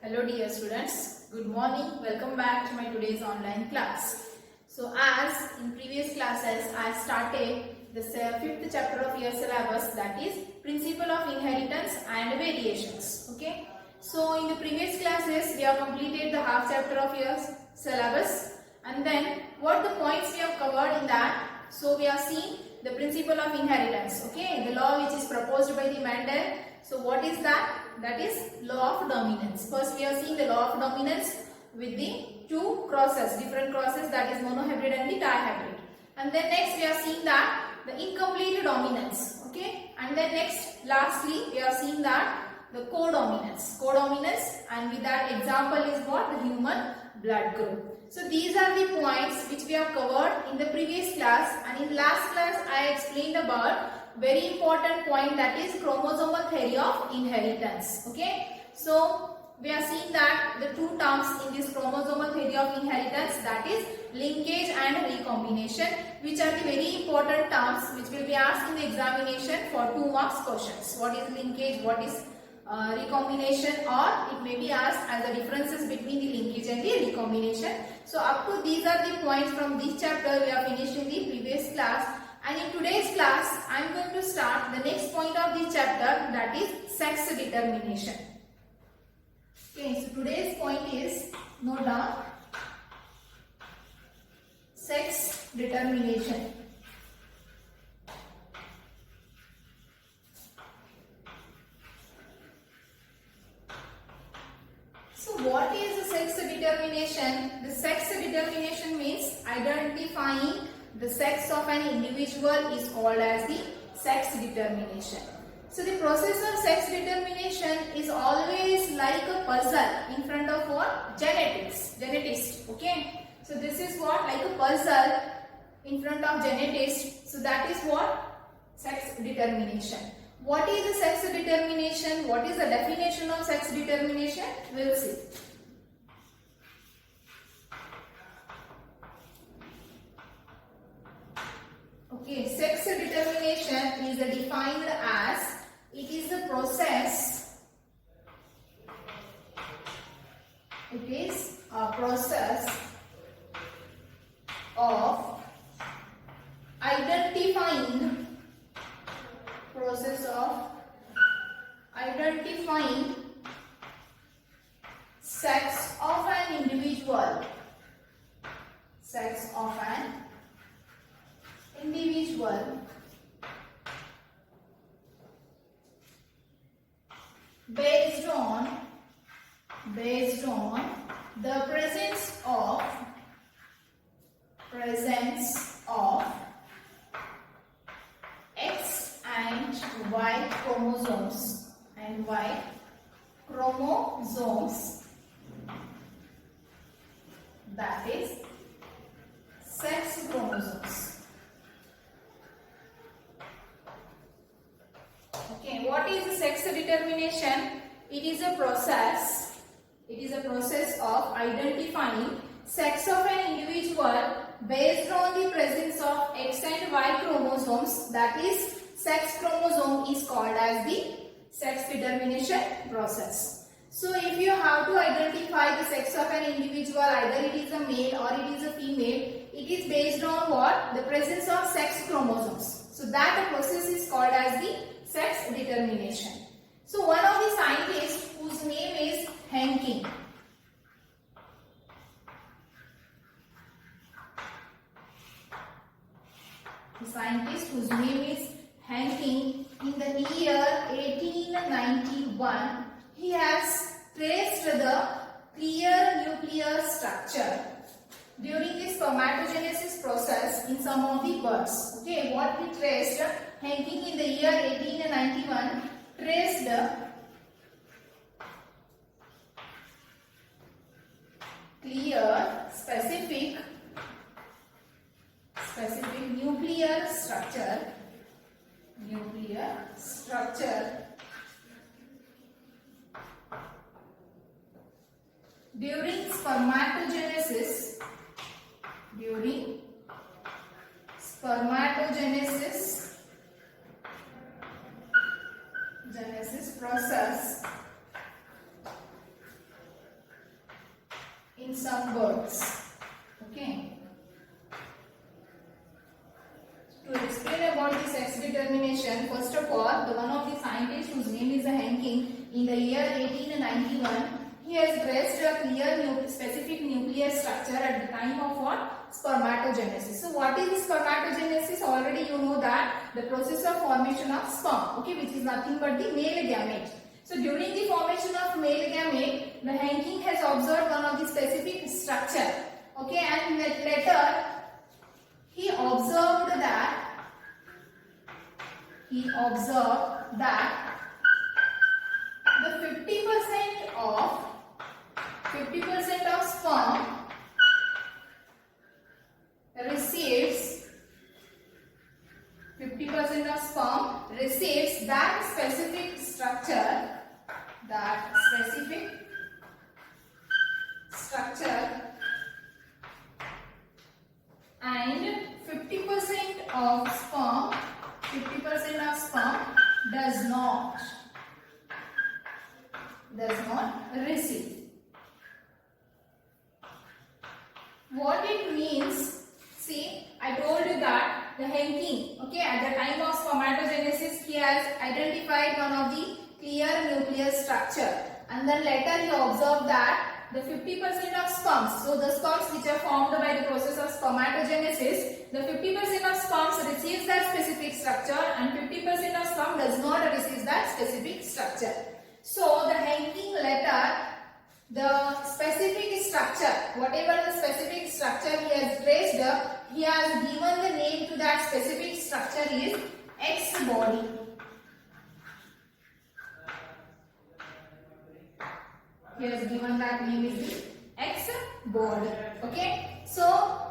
Hello dear students, good morning. Welcome back to my today's online class. So as in previous classes I started the fifth chapter of your syllabus, that is Principle of Inheritance and Variations. Okay. So in the previous classes we have completed the half chapter of your syllabus, and then what the points we have covered in that. So we have seen the principle of inheritance, okay, the law which is proposed by the Mendel. So what is that? That is law of dominance. First we have seen the law of dominance with the two crosses, different crosses, that is monohybrid and the dihybrid. And then next we have seen that the incomplete dominance, okay, and then next lastly we have seen that the codominance, and with that example is what? The human blood group. So these are the points which we have covered in the previous class, and in last class I explained about very important point, that is chromosomal theory of inheritance. Okay, so we are seeing that the two terms in this chromosomal theory of inheritance, that is linkage and recombination, which are the very important terms which will be asked in the examination for 2 marks questions. What is linkage, what is recombination, or it may be asked as the differences between the linkage and the recombination. So up to these are the points from this chapter we have finished in the previous class, and in today's class I am going to start the next point of this chapter, that is sex determination. Okay, so today's point is, note down, sex determination. So what is the sex determination? The sex determination means identifying the sex of an individual is called as the sex determination. So the process of sex determination is always like a puzzle in front of what? Genetist. Okay. So this is what? Like a puzzle in front of genetist. So that is what? Sex determination. What is the sex determination? What is the definition of sex determination? We will see. Okay, sex determination is defined as, it is a process, of identifying sex of an individual, based on the presence of X and Y chromosomes, that is sex chromosomes. Okay, what is the sex determination? It is a process of identifying sex of an individual based on the presence of X and Y chromosomes, that is sex chromosome is called as the sex determination process. So if you have to identify the sex of an individual, either it is a male or it is a female, it is based on what? The presence of sex chromosomes. So that process is called as the sex determination. So one of the scientists whose name is Henkin, in the year 1891, he has traced the clear nuclear structure during the spermatogenesis process in some of the birds. Okay, what he traced, Henkin in the year 1891 traced clear specific nuclear structure during spermatogenesis process in some birds. Okay. To explain about the sex determination, first of all, the one of the scientists whose name is Hanking, in the year 1891, he has traced a clear specific nuclear structure at the time of what? Spermatogenesis. So what is spermatogenesis? Already you know that the process of formation of sperm, okay, which is nothing but the male gamete. So during the formation of male gamete, the Hanking has observed one of the specific structure, okay, and later he observed that the 50% of sperm receives that specific structure, and 50% of sperm does not receive. What it means, see, I told you that the Hanking, okay, at the time of spermatogenesis, he has identified one of the clear nuclear structure, and then later he observed that the 50% of sperms, so the sperms which are formed by the process of spermatogenesis, the 50% of sperms receives that specific structure and 50% of sperm does not receive that specific structure. So the Hanking letter, the specific structure, whatever the specific structure he has traced, he has given the name to that specific structure is X body. He has given that name is the X body. Okay. So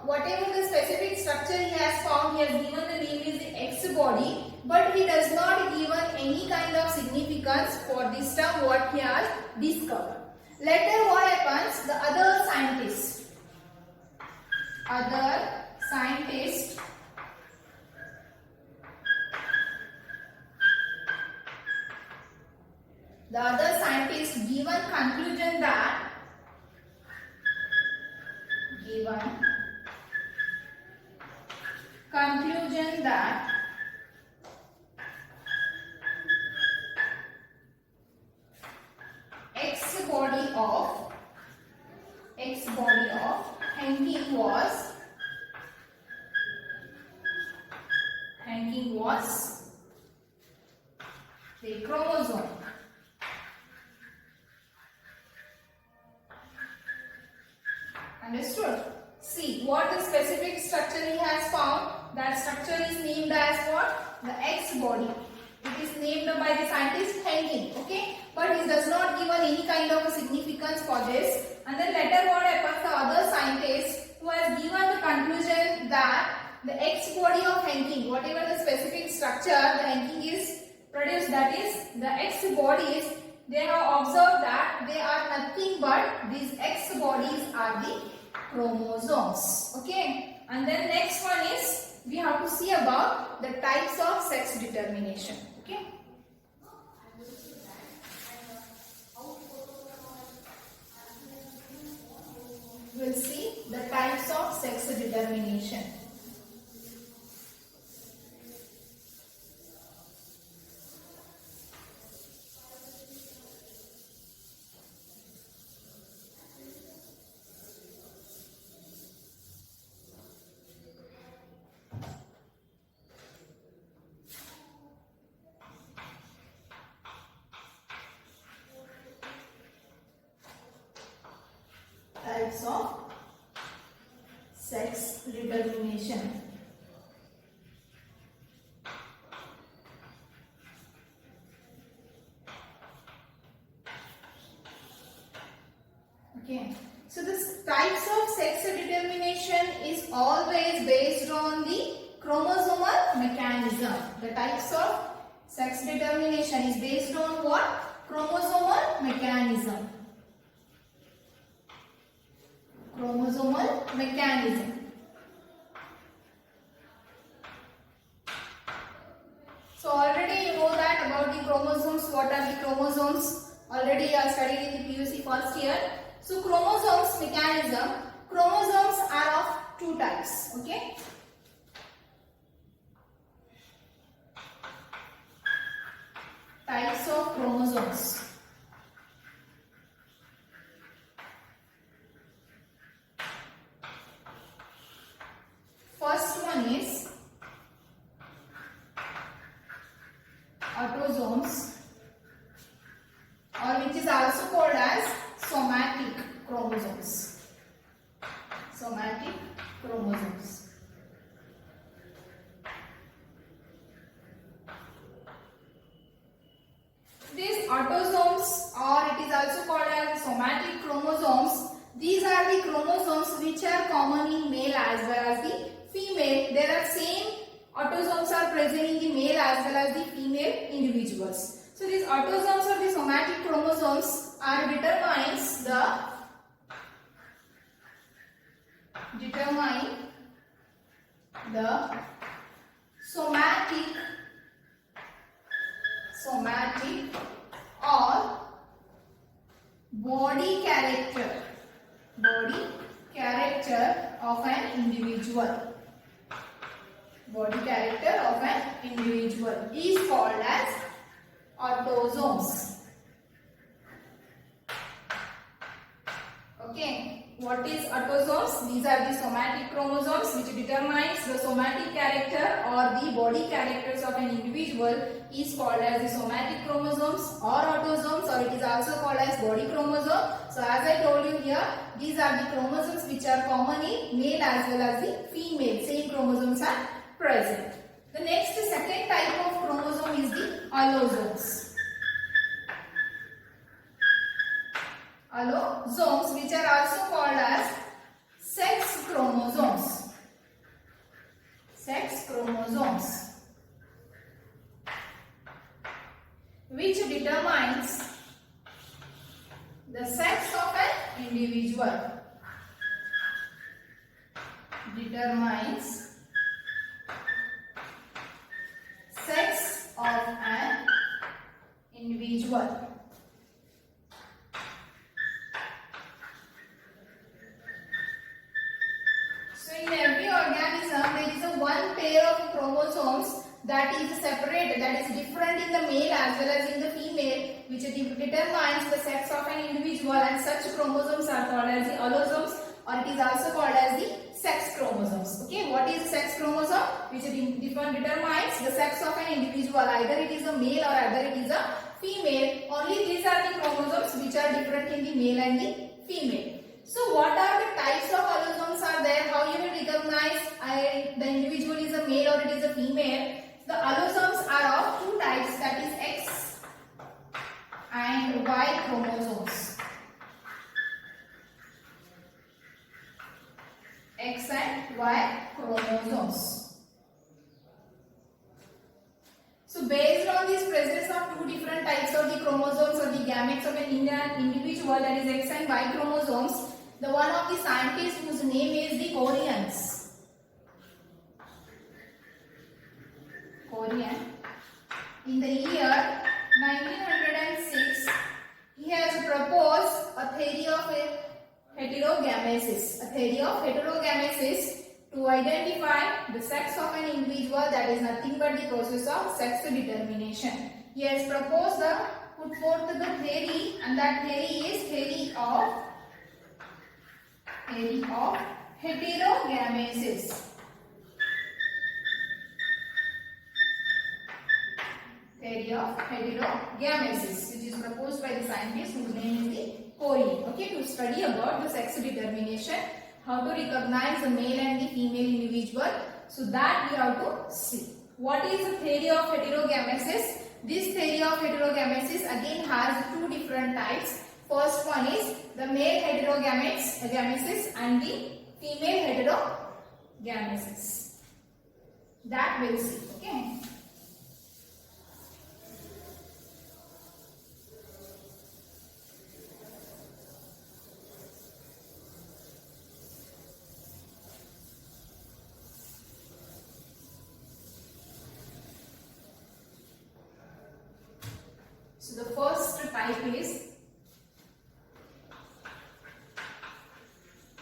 whatever the specific structure he has found, he has given the name is the X body, but he does not given any kind of significance for this term what he has discovered. Later what happens, the other scientists given conclusion that X body of Hanking was the chromosome. Understood? See, what the specific structure he has found, that structure is named as what? The X body. It is named by the scientist Hanking, okay? But he does not give any kind of a significance for this. And then later what happens, the other scientist who has given the conclusion that the X body of Hanking, whatever the specific structure the Hanking is produced, that is the X bodies, they have observed that they are nothing but these X bodies are the chromosomes. Okay. And then next one is we have to see about the types of sex determination. Okay. We'll see the types of sex determination. Types of sex determination. Okay, so the types of sex determination is always based on the chromosomal mechanism. The types of sex determination is based on what? Chromosomal mechanism. Chromosomal mechanism. So already you know that about the chromosomes. What are the chromosomes? Already you are studied in the PUC first year. So chromosomes mechanism. Chromosomes are of two types. Okay. Types of chromosomes. First one is autosomes, or which is also called as somatic chromosomes. Somatic chromosomes. These autosomes, or it is also called as somatic chromosomes, these are the chromosomes which are common in male as well as the female. There are same autosomes are present in the male as well as the female individuals. So these autosomes or the somatic chromosomes are determine the somatic or body character of an individual. Body character of an individual is called as autosomes. Okay, what is autosomes? These are the somatic chromosomes which determines the somatic character or the body characters of an individual is called as the somatic chromosomes or autosomes, or it is also called as body chromosome. So as I told you here, these are the chromosomes which are common in male as well as the female. Same chromosomes are present. The next second type of chromosome is the allosomes. Allosomes, which are also called as sex chromosomes. Sex chromosomes, which determines the sex of an individual. Determines sex of an individual. So in every organism there is a one pair of chromosomes that is separate, that is different in the male as well as in the female, which determines the sex of an individual, and such chromosomes are called as the allosomes, or it is also called as the sex chromosomes. Okay, what is sex chromosome? Which determines the sex of an individual, either it is a male or either it is a female. Only these are the chromosomes which are different in the male and the female. So what are the types of allosomes are there? How you will recognize the individual is a male or it is a female? The allosomes are of two types, that is X and Y chromosomes. X and Y chromosomes. So based on this presence of two different types of the chromosomes or the gametes of an individual, that is X and Y chromosomes, the one of the scientists whose name is the Corians. In the year 1906, he has proposed a theory of heterogamesis. A theory of heterogamesis to identify the sex of an individual, that is nothing but the process of sex determination. He has proposed put forth the theory, and that theory is theory of heterogamesis. Theory of heterogamesis, which is proposed by the scientist whose name is the Corian. Okay, to study about the sex determination, how to recognize the male and the female individual. So that we have to see. What is the theory of heterogamesis? This theory of heterogamesis again has two different types. First one is the male heterogamesis and the female heterogamesis. That we'll see. Okay. So the first type is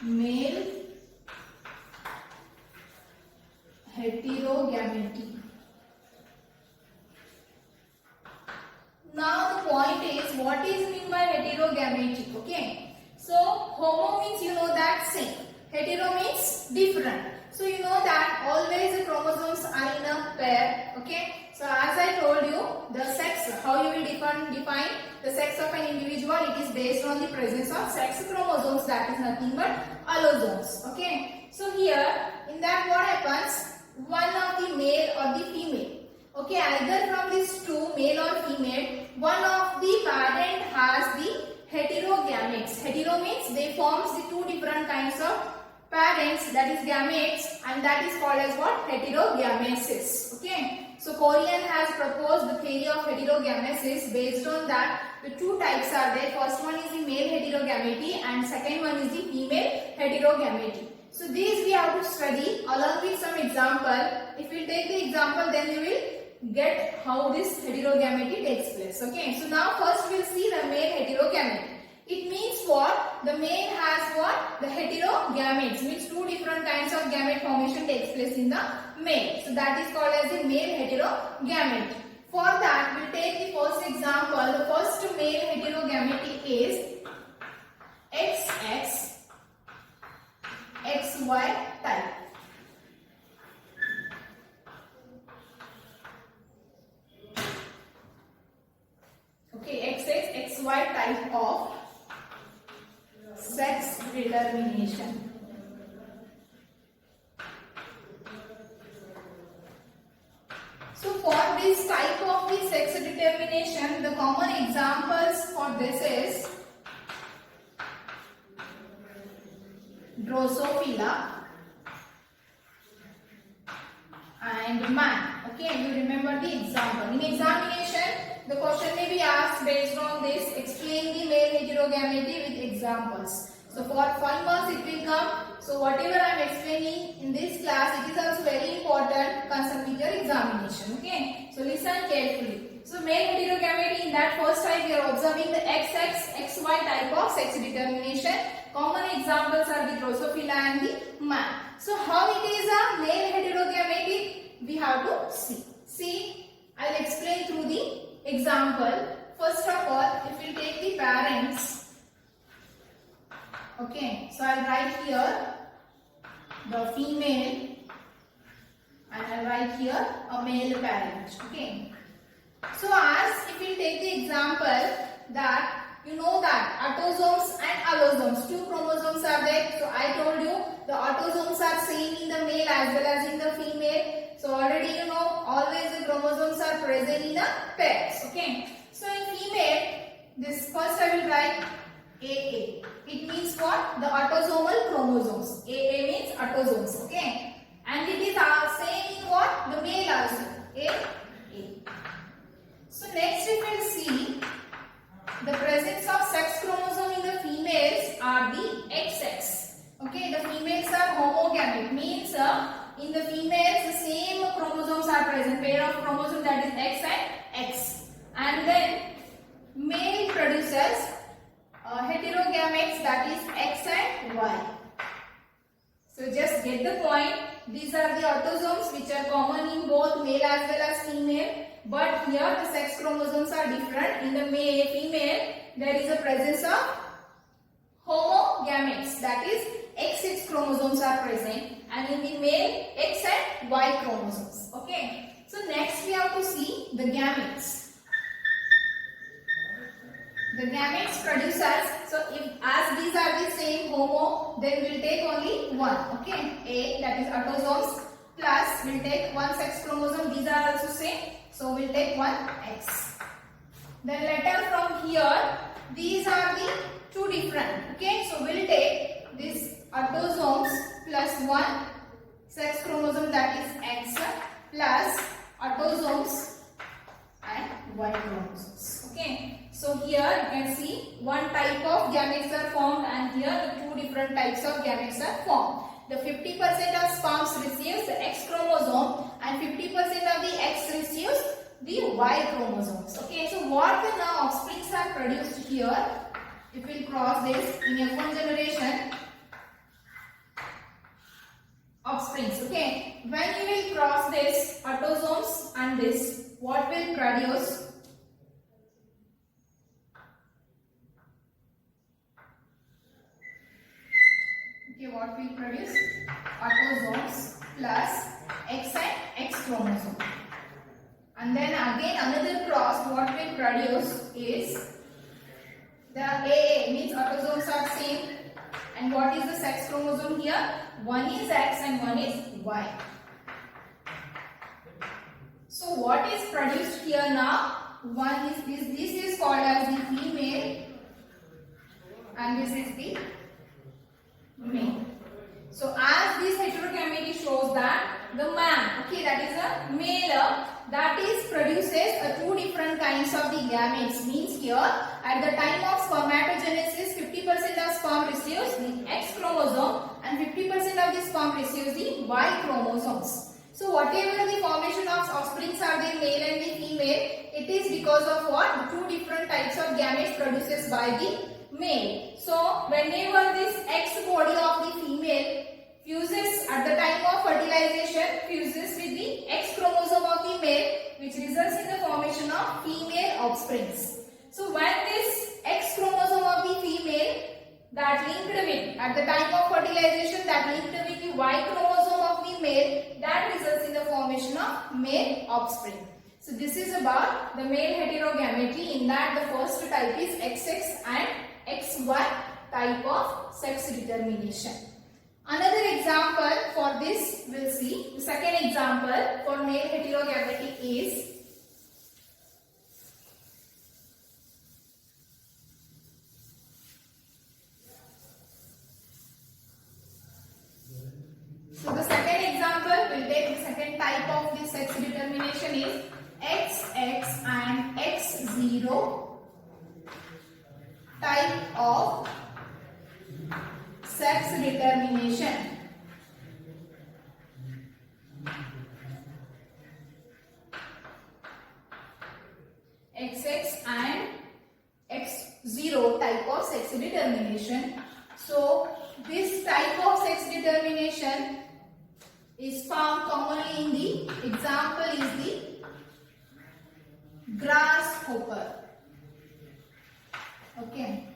male heterogameity. Now the point is, what is mean by heterogameity? Okay, so homo means you know that same, hetero means different. So you know that always the chromosomes are in a pair. Okay, so as I told you, the sex, how you will define the sex of an individual, it is based on the presence of sex chromosomes, that is nothing but allosomes. Okay, so here in that what happens, one of the male or the female, okay, either from these two, male or female, one of the parent has the heterogametes. Hetero means they forms the two different kinds of parents, that is gametes, and that is called as what? Heterogamesis. Okay, so Korean has proposed the theory of heterogamesis. Based on that, the two types are there. First one is the male heterogamety and second one is the female heterogamety. So these we have to study along with some example. If we take the example, then you will get how this heterogamety takes place. Okay, so now first we will see the male heterogamety. It means what? The male has what? The heterogametes, means two different kinds of gamete formation takes place in the male. So that is called as the male heterogamete. For that, we will take the first example. The first male heterogamety is XX XY type. Okay, XX XY type of sex determination. So for this type of the sex determination, the common examples for this is Drosophila and man. Okay, you remember the example. In examination, the question may be asked based on this. Explain the male heterogamety with examples. So for 5 marks it will come. So whatever I am explaining in this class, it is also very important concerned with your examination. Okay, so listen carefully. So male heterogamety, in that first type we are observing the XX XY type of sex determination. Common examples are the Drosophila and the man. So how it is a male heterogamety, we have to see. See, I will explain through the example. First of all, if we take the parents, okay, so I will write here the female and I will write here a male parent. Okay, so as if we take the example that you know that autosomes and allosomes, two chromosomes are there. So I told you the autosomes are same in the male as well as in the female. So already you know always the chromosomes are present in the pairs. Okay. So in female, this first I will write AA. It means what? The autosomal chromosomes. AA means autosomes. Okay. And it is same in what? The male also. AA. So next we will see the presence of sex chromosome in the females are the XX. Okay, the females are homogamete, means in the females the same chromosomes are present, pair of chromosomes, that is X and X. And then male produces heterogametes, that is X and Y. So just get the point. These are the autosomes which are common in both male as well as female. But here the sex chromosomes are different. In the female, there is a presence of homogametes, that is XX chromosomes are present, and in the male X and Y chromosomes. Okay. So next we have to see the gametes. The gametes producers. So if as these are the same homo, then we will take only one. Okay. A, that is autosomes, plus we will take one sex chromosome. These are also same. So we will take one X. Then later from here, these are the two different. Okay, so we will take this autosomes plus one sex chromosome, that is X, plus autosomes and Y chromosomes. Okay, so here you can see one type of gametes are formed and here the two different types of gametes are formed. The 50% of sperms receives the X chromosome and 50% of the X receives the Y chromosomes. Okay, so what the now offsprings are produced here, if we cross this in F1 generation, offsprings. Okay, when you will cross this autosomes and this, what will produce? Okay, what will produce? Autosomes plus X and X chromosome. And then again another cross, what will produce is the AA, means autosomes are same. And what is the sex chromosome here? One is X and one is Y. So what is produced here now? One is this is called as the female and this is the male. So as this heterogamety shows that the man, okay, that is a male, that is produces two different kinds of the gametes. Means here at the time of spermatogenesis 50% of sperm receives the X chromosome and 50% of the sperm receives the Y chromosomes. So whatever the formation of offsprings are the male and the female, it is because of what? Two different types of gametes produces by the male. So whenever this X body of the female fuses at the time of fertilization, fuses with the X chromosome of the male, which results in the formation of female offsprings. So when this X chromosome of the female that linked with at the time of fertilization, that linked with the Y chromosome of the male, that results in the formation of male offspring. So this is about the male heterogamety. In that the first type is XX and XY type of sex determination. Another example for this we'll see. The second example for male heterogamety is so the second example we'll take the second type of this sex determination is XX and X0 type of sex determination. XX and X0 type of sex determination. So this type of sex determination is found commonly in the example is the grasshopper. Okay.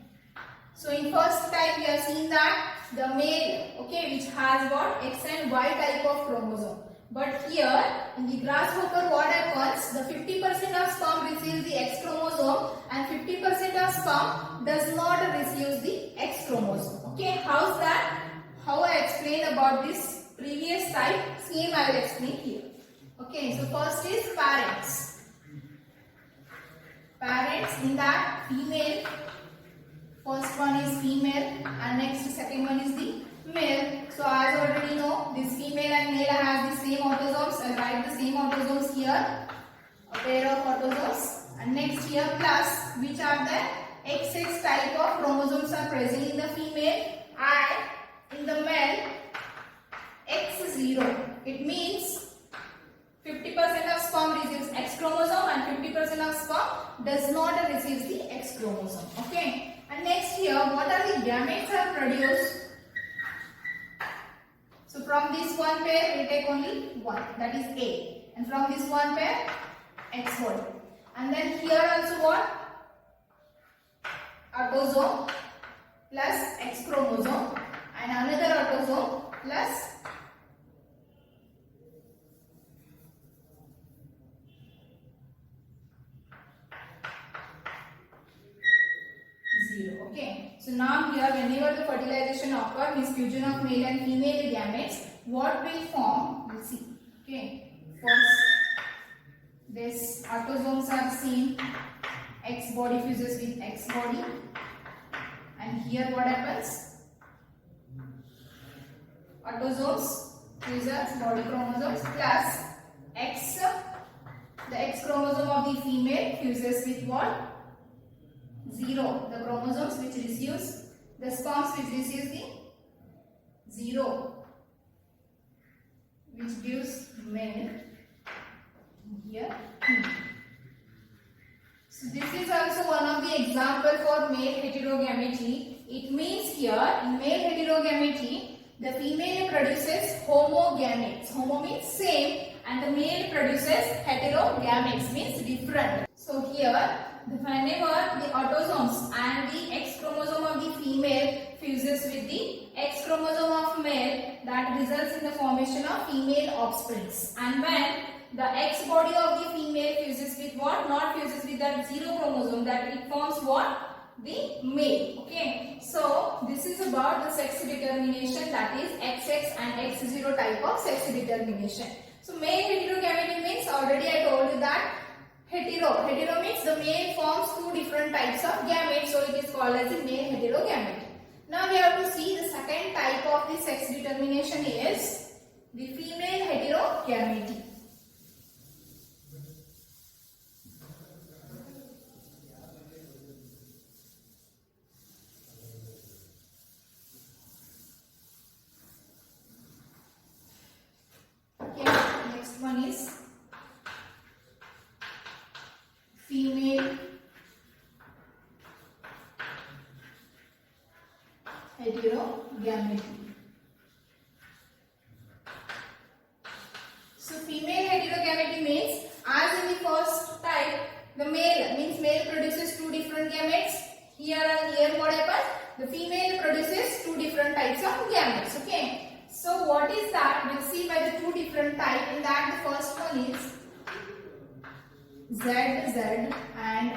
So in first type we have seen that the male, okay, which has what? X and Y type of chromosome. But here in the grasshopper what happens? The 50% of sperm receives the X chromosome and 50% of sperm does not receive the X chromosome. Okay, how's that? How I explained about this previous type, same I will explain here. Okay, so first is parents. Parents, in that female, first one is female and next second one is the male. So as already know, this female and male has the same autosomes. I write the same autosomes here, a pair of autosomes, and next here plus, which are the XX type of chromosomes are present in the female and in the male X0. It means 50% of sperm receives X chromosome and 50% of sperm does not receive the X chromosome. Okay. And next here, what are the gametes are produced? So from this one pair, we take only one, that is A. And from this one pair, X body. And then here also what? Autosome plus X chromosome and another autosome plus Okay, so now here whenever the fertilization occurs, means fusion of male and female gametes, what will form? We'll see. Okay, first this autosomes are seen, X body fuses with X body, and here what happens? Autosomes fuses body chromosomes plus X, the X chromosome of the female fuses with what? 0, the chromosomes which receives, the sperms which receives the 0, which gives male, here. So this is also one of the example for male heterogamety. It means here in male heterogamety, the female produces homogametes. Homo means same, and the male produces heterogametes means different. So here, whenever the autosomes and the X chromosome of the female fuses with the X chromosome of male, that results in the formation of female offsprings. And when the X body of the female fuses with what? Not fuses with that 0 chromosome, that it forms what? The male. Okay. So this is about the sex determination, that is XX and X0 type of sex determination. So male heterogamety means, already I told you that hetero means the male forms 2 different types of gametes, so it is called as the male heterogamety. Now we have to see the second type of the sex determination is the female heterogamety. One is female heterogamety. So female heterogamety means, as in the first type, the male means male produces 2 different gametes. Here and here what happens? The female produces 2 different types of gametes. Okay. So what is that? We'll see by the 2 different types. In that, the first one is ZZ and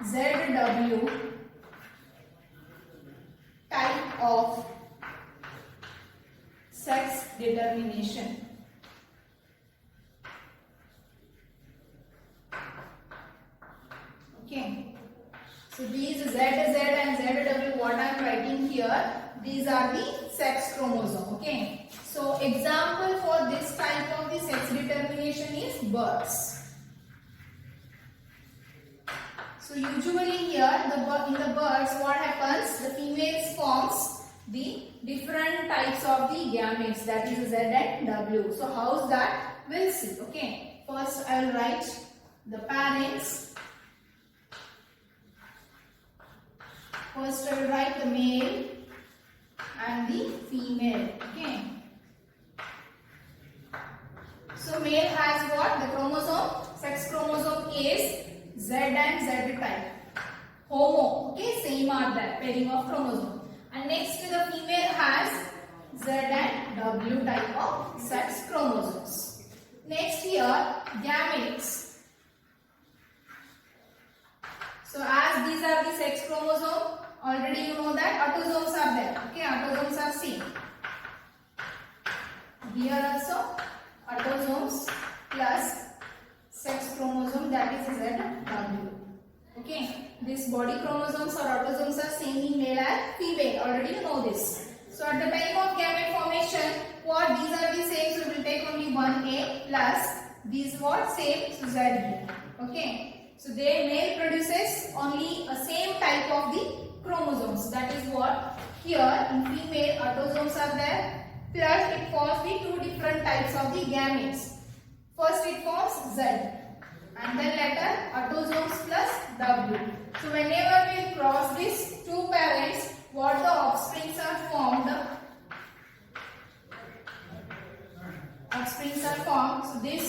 ZW type of sex determination. Okay. So these ZZ and ZW, what I am writing here, these are the sex chromosome. Okay. So example for this type of the sex determination is birds. So usually here in the birds, what happens? The females forms the different types of the gametes, that is Z and W. So how's that? We'll see. Okay. First I will write the parents. First I will write the male and the female. Okay. So male has what? The chromosome. Sex chromosome is Z and Z type. Homo. Okay. Same are that. Pairing of chromosome. And next the female has Z and W type of sex chromosomes. Next here gametes. So as these are the sex chromosome, already you know that autosomes are there. Okay, autosomes are same. Here also autosomes plus sex chromosome, that is ZW. Okay, this body chromosomes or autosomes are same in male and female. Already you know this. So at the time of gamete formation, what these are the same, so we will take only 1A plus these what same, so Z here. Okay. So their male produces only a same type of the chromosomes. That is what here in female autosomes are there, plus it forms the 2 different types of the gametes. First it forms Z and then later autosomes plus W. So whenever we cross these 2 parents, what the offsprings are formed? So this,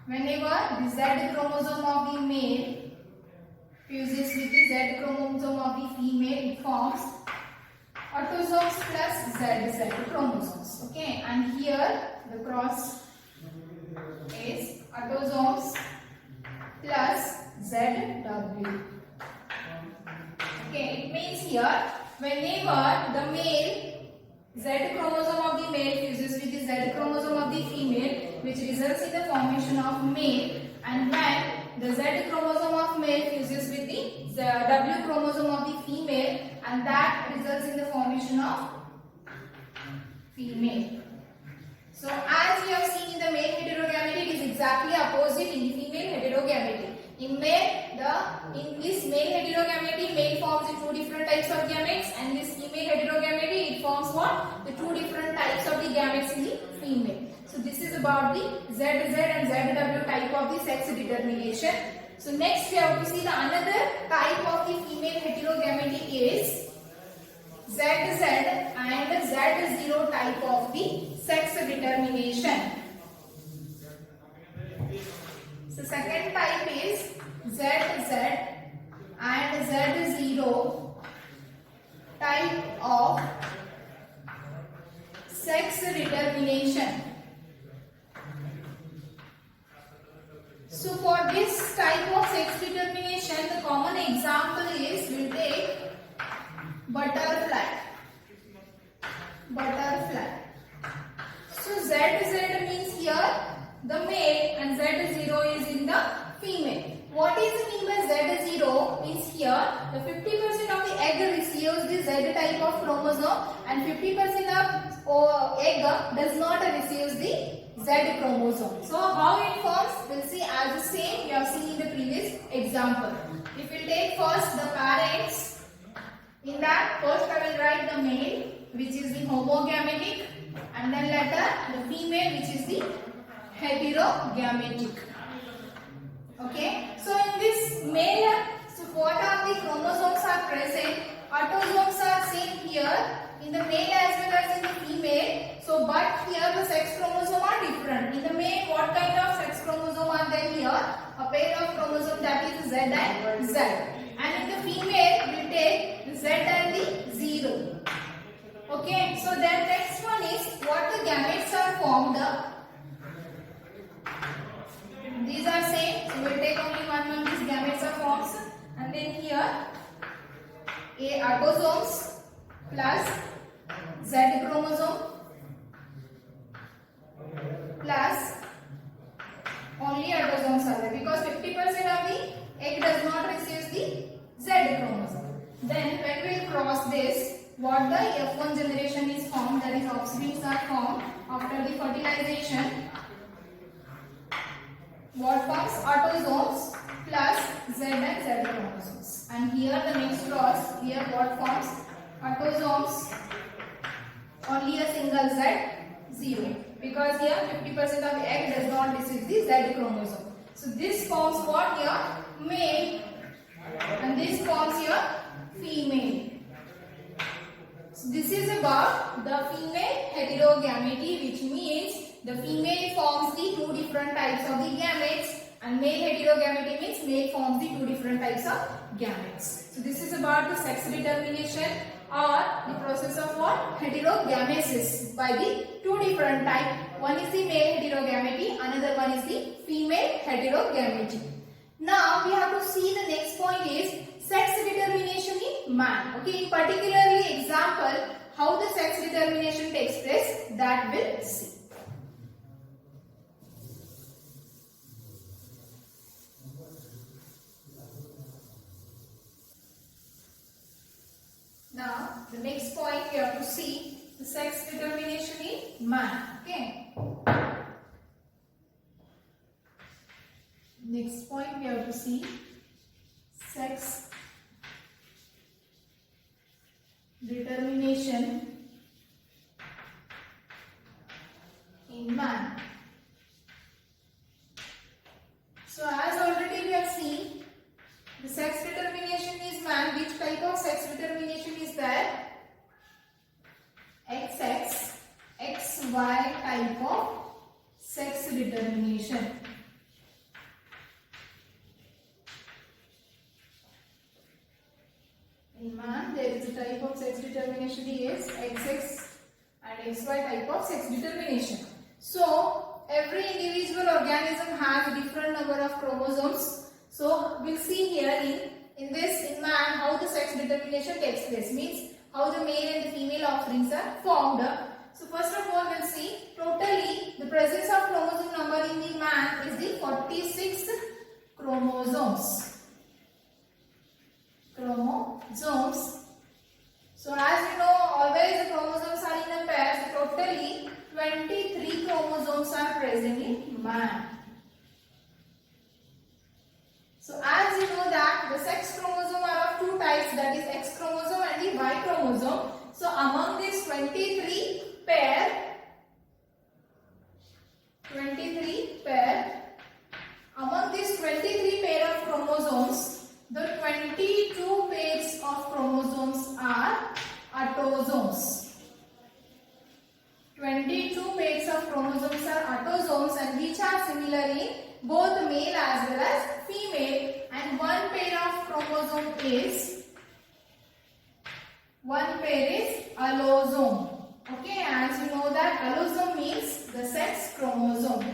whenever the Z chromosome of the male fuses with the Z chromosome of the female, it forms autosomes plus Z chromosomes. Okay, and here the cross is autosomes plus ZW. Okay, it means here whenever the male Z chromosome of the male fuses with the Z chromosome of the female, which results in the formation of male, and when the Z chromosome of male fuses with the W chromosome of the female, and that results in the formation of female. So as we have seen in the male heterogamety, it is exactly opposite in the female heterogamety. In this male heterogamety, male forms the 2 different types of gametes, and this female heterogamety, it forms what? The 2 different types of the gametes in the female. So this is about the ZZ and ZW type of the sex determination. So next we have to see the another type of the female heterogamety is ZZ and the 50% of the egg receives the Z type of chromosome and 50% of egg does not receive the Z chromosome. So how it forms? We'll see as the same we have seen in the previous example. If we take first the parents, in that first I will write the male, which is the homogametic, and then later the female, which is the heterogametic. Okay, so in this male, so what are the chromosomes are present? Autosomes are seen here in the male as well as in the female. So but here the sex chromosome are different. In the male, what kind of sex chromosome are there here? A pair of chromosome, that is Z and Z. And in the female, we take the Z and the 0. Okay, so then next one is what the gametes are formed. These are same, so we will take only one these gametes are formed, and then here A autosomes plus Z chromosome plus only autosomes are there because 50% of the egg does not receive the Z chromosome. Then when we cross this, what the F1 generation is formed, that is offsprings are formed after the fertilization. What forms? Autosomes plus Z and Z chromosomes. And here the next cross, here what forms? Autosomes, only a single Z, 0. Because here 50% of the egg does not receive the Z chromosome. So this forms what here? Male. And this forms here female. So this is about the female heterogameity, which means the female forms the two different types of the gametes and male heterogameity means male forms the two different types of gametes. So this is about the sex determination or the process of what? Heterogamesis by the two different types. One is the male heterogameity, another one is the female heterogameity. Now we have to see the next point is sex determination in man. Okay, in particularly example how the sex determination takes place, that we'll see. Now the next point we have to see the sex determination in man. Okay. Next point we have to see sex determination in man. So as already we have seen, the sex determination is man. Which type of sex determination is there? XX, XY type of sex determination. In man, there is a type of sex determination is XX and XY type of sex determination. So, every individual organism has a different number of chromosomes. So, we'll see here in man how the sex determination takes place. Means how the male and the female offsprings are formed. So, first of all, we'll see totally the presence of chromosome number in the man is the 46 chromosomes. So as you know, always the chromosomes are in a pair. So totally 23 chromosomes are present in man. So as you know that the sex chromosome are of two types, that is X chromosome and the Y chromosome. So among these 23 pair, among these 23 pair of chromosomes, the 22 pairs of chromosomes are autosomes. 22 pairs of chromosomes are autosomes and which are similar in both male as well as female, and one pair of chromosome is allosome. Okay, as you know that allosome means the sex chromosome.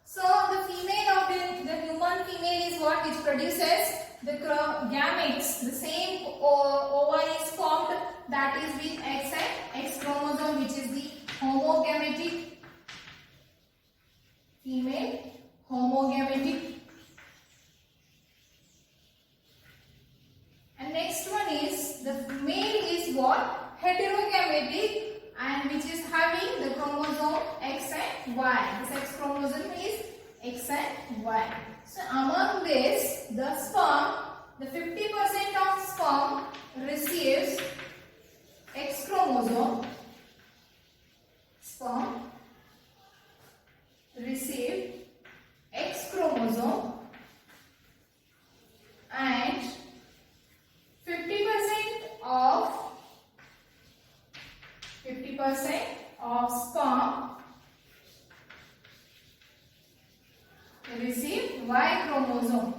So the female of the human female is what? Which produces the gametes. The same ova is formed, that is with X and X chromosome, which is the homogametic female homogametic. And next one is the male is what? Heterogametic, and which is having the chromosome X and Y. The sex chromosome is X and Y. So among this, the sperm, the 50% of sperm receives X chromosome. Sperm receive X chromosome, and 50% of sperm receive Y chromosome.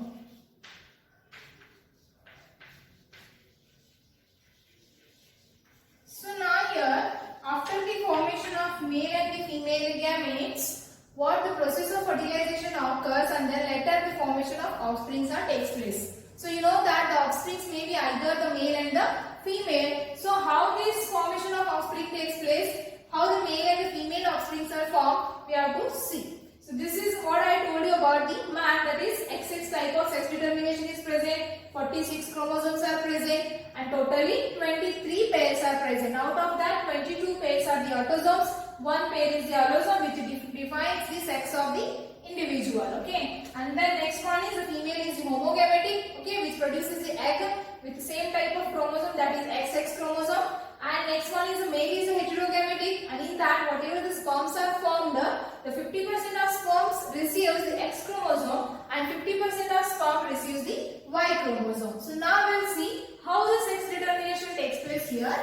So now here, after the formation of male and the female gametes, what the process of fertilization occurs, and then later the formation of offsprings takes place. So you know that the offsprings may be either the male and the female. So how this formation of offspring takes place, how the male and the female offsprings are formed, we have to see. So this is what I told you about the man, that is XX type of sex determination is present, 46 chromosomes are present, and totally 23 pairs are present. Out of that, 22 pairs are the autosomes, one pair is the allosome, which defines the sex of the individual. Okay, and then next one is the female is homogametic, okay, which produces the egg with the same type of chromosome, that is XX chromosome. And next one is the male is heterogametic, and in that whatever the sperms are formed, the 50% of sperms receives the X chromosome and 50% of sperm receives the Y chromosome. So now we'll see how the sex determination takes place here.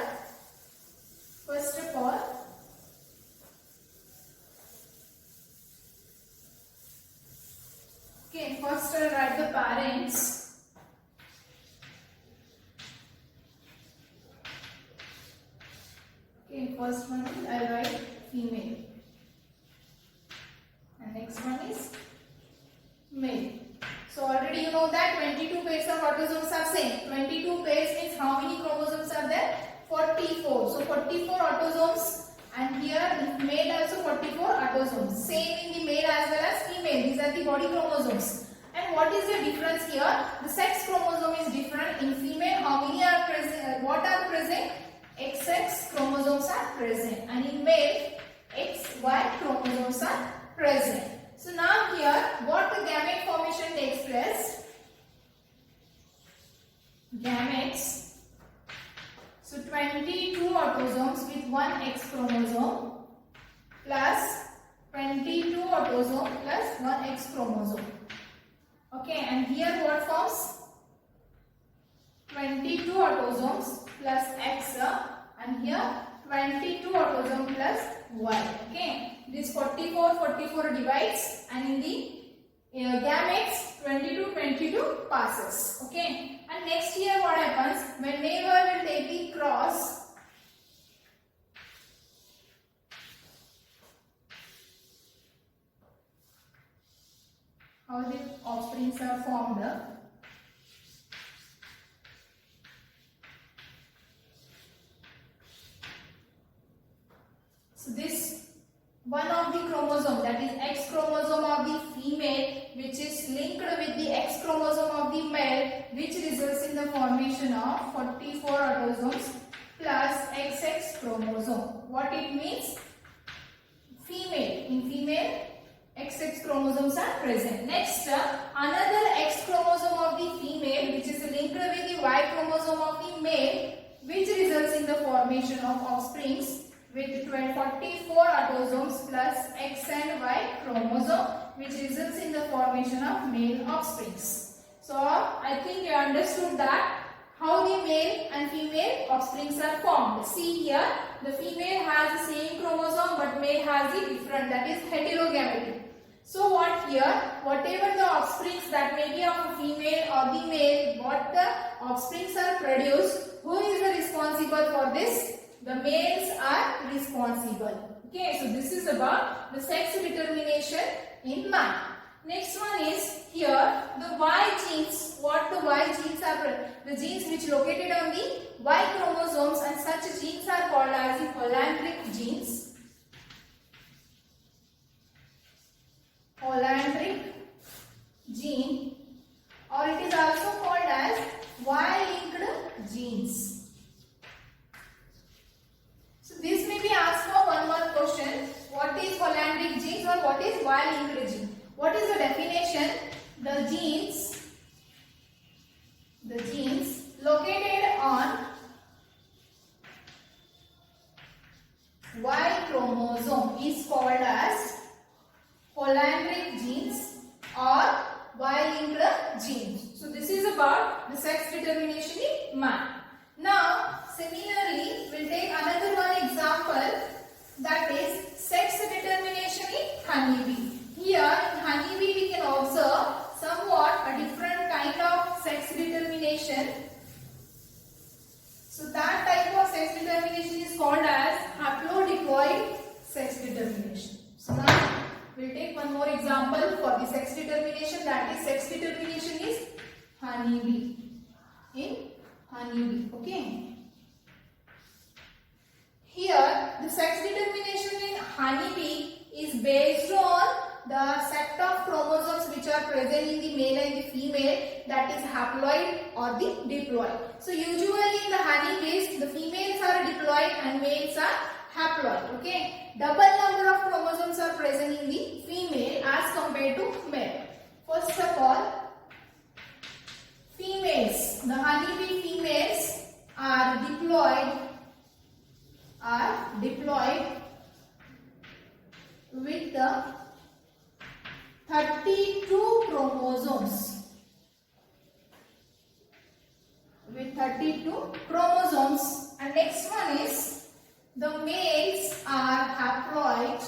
First of all, okay, first I'll write the parents. Okay, first one I'll write female, and next one is male. So already you know that 22 pairs of autosomes are same. 22 pairs means how many chromosomes are there? 44. So 44 autosomes, and here in male also 44 autosomes. Same in the male as well as female. These are the body chromosomes. And what is the difference here? The sex chromosome is different. In female, how many are present? What are present? XX chromosomes are present, and in male, XY chromosomes are present. So now here, what the gamete formation takes place? Gametes. So 22 autosomes with one X chromosome plus 22 autosome plus one X chromosome. Okay, and here what forms? 22 autosomes plus X, and here 22 autosome plus Y. Okay, this 44 divides, and in the gametes 22 passes. Okay, and next here what happens, when neighbor will take the cross, how the offsprings are formed. So this one of the chromosome, that is X chromosome of the female, which is linked with the X chromosome of the male, which results in the formation of 44 autosomes plus XX chromosome. What it means? Female. In female, XX chromosomes are present. Next, another X chromosome of the female, which is linked with the Y chromosome of the male, which results in the formation of offsprings with 44 autosomes plus X and Y chromosome, which results in the formation of male offsprings. So, I think you understood that how the male and female offsprings are formed. See here, the female has the same chromosome, but male has the different, that is heterogametic. So what here, whatever the offsprings that may be of a female or the male, what the offsprings are produced, who is the responsible for this? The males are responsible. Okay, so this is about the sex determination in man. Next one is here the Y genes. What the Y genes are? The genes which located on the Y chromosomes, and such genes are called as the hollandric genes. Hollandric gene, or it is also called as Y-linked genes. So this may be asked for one more question. What is Hollandric genes or what is Y-linked gene? What is the definition? The genes located on Y chromosome is called as Hollandric genes or Y-linked genes. So this is about the sex determination in man. Now similarly we will take another one example, that is sex determination in honeybee. Here in honeybee we can observe somewhat a different kind of sex determination. So that type of sex determination is called as haplodiploid sex determination. So now we will take one more example for the sex determination, that is sex determination is honeybee. In honeybee, okay. Here the sex determination in honeybee is based on the set of chromosomes which are present in the male and the female, that is haploid or the diploid. So usually in the honeybees the females are diploid and males are haploid, okay. Double number of chromosomes are present in the female as compared to male. First of all, females, the honeybee females are diploid with the 32 chromosomes. And next one is the males are haploid.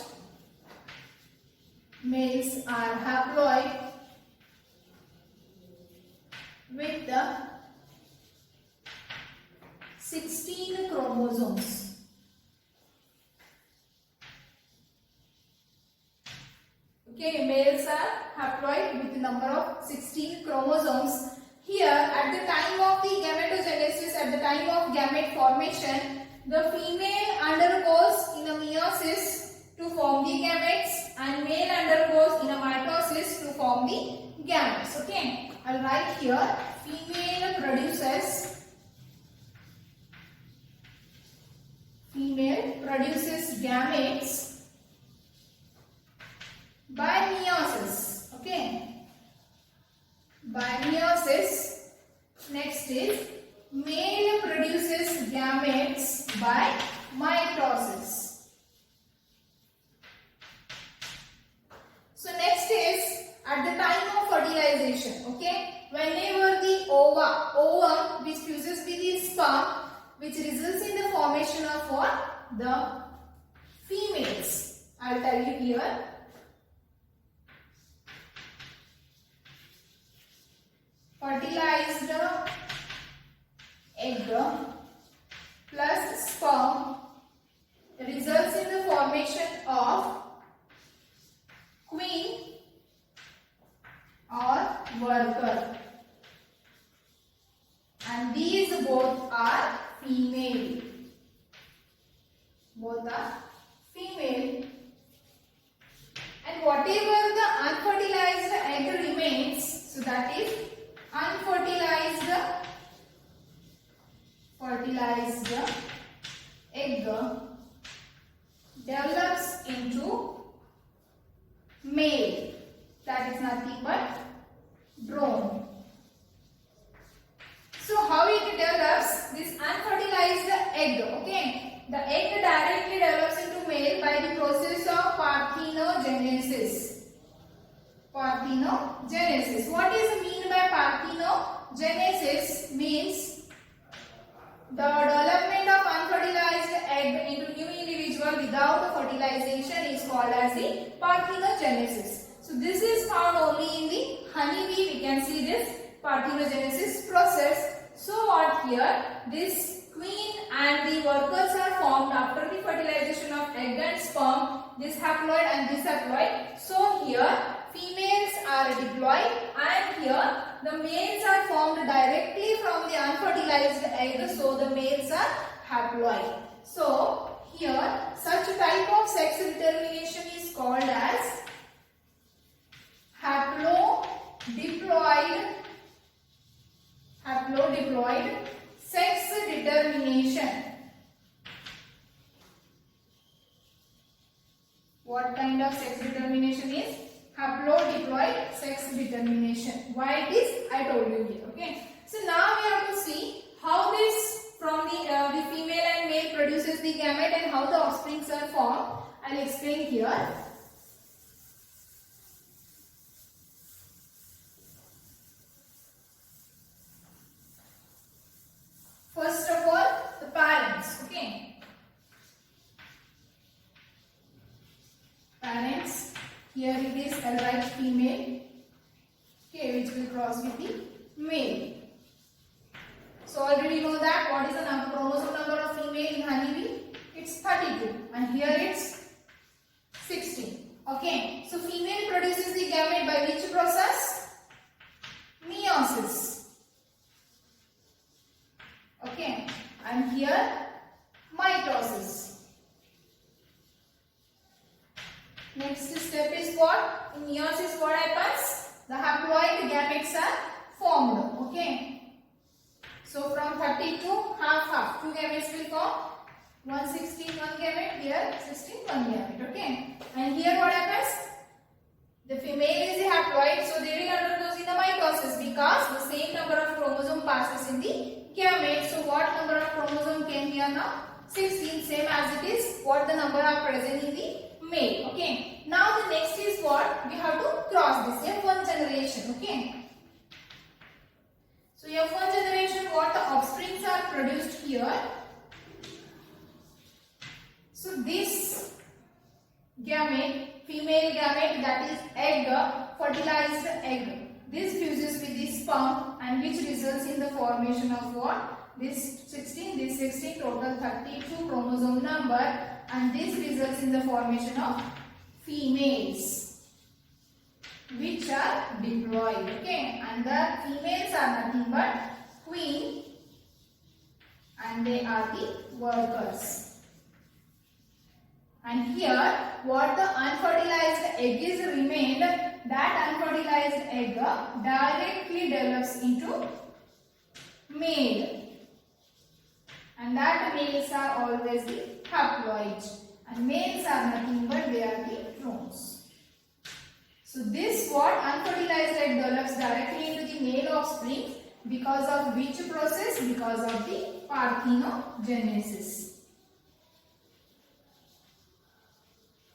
With the 16 chromosomes. Okay, males are haploid with the number of 16 chromosomes. Here, at the time of the gametogenesis, at the time of gamete formation, the female undergoes in a meiosis to form the gametes and male undergoes in a mitosis to form the gametes. Okay, I'll write here, female produces gametes by meiosis. Okay, by meiosis. Next is male produces gametes by mitosis. So next is at the time of fertilization. Okay, whenever the ovum which fuses with the sperm, which results in the formation of what? The females. I will tell you here. Fertilized egg plus sperm results in the formation of queen or worker, and these both are female. And whatever the unfertilized egg remains, so that is fertilized egg develops into male, that is nothing but drone. So how it develops? This unfertilized egg, okay, the egg directly develops into male by the process of parthenogenesis. What is mean by parthenogenesis? Means the development of unfertilized egg into new individual without fertilization is called as the parthenogenesis. So this is found only in the honeybee. We can see this parthenogenesis process. So what here? This queen and the workers are formed after the fertilization of egg and sperm. This haploid and this haploid. So here females are diploid and here the males are formed directly from the unfertilized egg. So the males are haploid. So here such type of sex determination is called as haplodiploid sex determination. What kind of sex determination is? Haplodiploid sex determination. Why it is? I told you here. Okay. So now we have to see how this from the female and male produces the gamete and how the offsprings are formed. I'll explain here. First of all, the parents. Okay. Parents. Here it is a right female. Okay, which will cross with the male. So already know that what is the chromosome number of female in honeybee? It's 32 and here it's 16. Okay, so female produces the gamete by which process? Meiosis. Okay, and here mitosis. Next step is what? In meiosis what happens? The haploid gametes are formed. Okay. So from 32, half, 2 gametes will form. 116, 1 gamete, here 16, 1 gamete. Okay. And here what happens? The female is a haploid, so they will undergo the mitosis because the same number of chromosome passes in the gamete. So what number of chromosome came here now? 16, same as it is what the number are present in the male. Okay. Now the next is what? We have to cross this F1 generation. Okay. So F1 generation, what the offsprings are produced here. So this gamete, female gamete, that is egg, fertilized egg. This fuses with this sperm and which results in the formation of what? This 16, total 32 chromosome number, and this results in the formation of females which are diploid. Okay, and the females are nothing but queen and they are the workers. And here what the unfertilized egg is remained, that unfertilized egg directly develops into male, and that males are always the haploid and males are nothing but they are the drones. So this what unfertilized egg develops directly into the male offspring because of which process? Because of the parthenogenesis.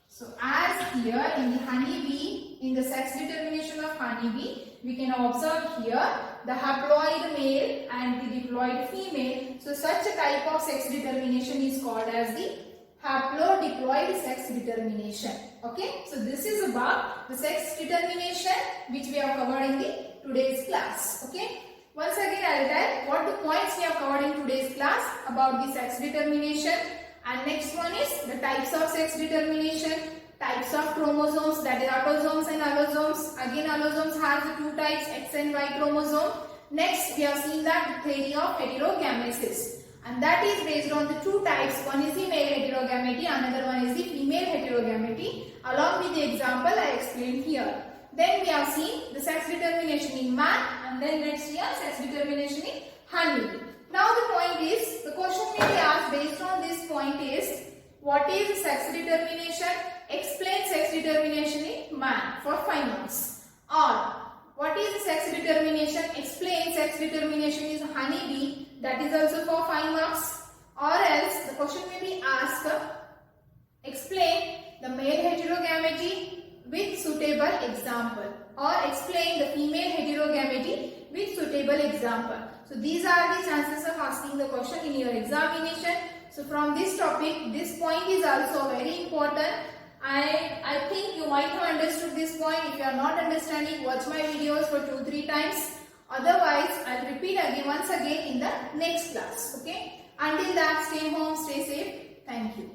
So as here in the honeybee, in the sex determination of honeybee, we can observe here the haploid male and the diploid female. So such a type of sex determination is called as the haplodiploid sex determination. Okay, so this is about the sex determination which we have covered in the today's class. Okay, once again I will tell what the points we have covered in today's class about the sex determination. And next one is the types of sex determination, types of chromosomes, that is autosomes and allosomes. Again allosomes has the 2 types, X and Y chromosome. Next we have seen that the theory of heterogamesis. And that is based on the 2 types. One is the male heterogamety, another one is the female heterogamety. Along with the example I explained here. Then we have seen the sex determination in man, and then next year sex determination in honeybee. Now the point is, the question may be asked based on this point is, what is sex determination? Explain sex determination in man for 5 marks. Or what is sex determination? Explain sex determination in honeybee. That is also for 5 marks. Or else the question may be asked, explain the male heterogamety with suitable example, or explain the female heterogamety with suitable example. So these are the chances of asking the question in your examination. So from this topic, this point is also very important. I think you might have understood this point. If you are not understanding, watch my videos for 2-3 times. Otherwise, I will repeat again once again in the next class. Okay. Until that, stay home, stay safe. Thank you.